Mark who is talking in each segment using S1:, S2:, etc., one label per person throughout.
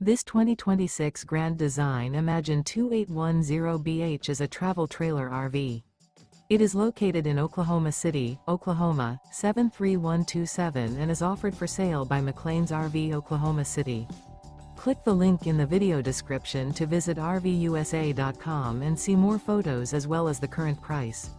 S1: This 2026 Grand Design Imagine 2810BH is a travel trailer RV. It is located in Oklahoma City, Oklahoma, 73127 and is offered for sale by McClain's RV Oklahoma City. Click the link in the video description to visit RVUSA.com and see more photos as well as the current price.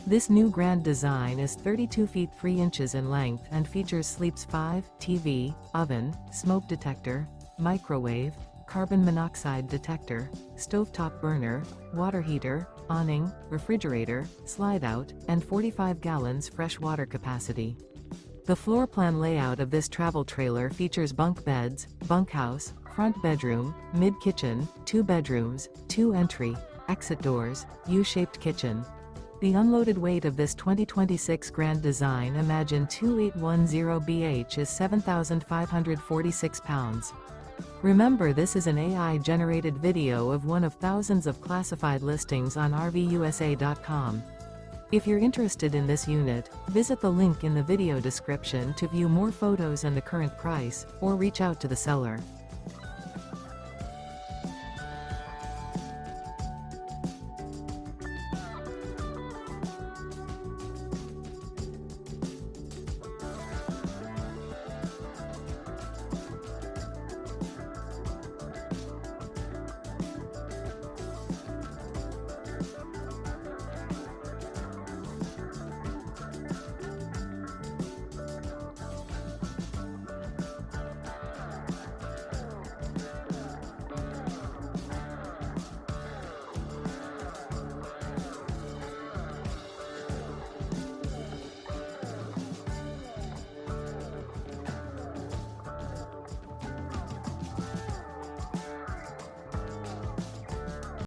S1: This new Grand Design is 32 feet 3 inches in length and features Sleeps 5, TV, oven, smoke detector, microwave, carbon monoxide detector, stovetop burner, water heater, awning, refrigerator, slide-out, and 45 gallons fresh water capacity. The floor plan layout of this travel trailer features bunk beds, bunkhouse, front bedroom, mid-kitchen, 2 bedrooms, 2 entry, exit doors, U-shaped kitchen. The unloaded weight of this 2026 Grand Design Imagine 2810BH is 7,546 pounds. Remember, this is an AI-generated video of one of thousands of classified listings on RVUSA.com. If you're interested in this unit, visit the link in the video description to view more photos and the current price, or reach out to the seller.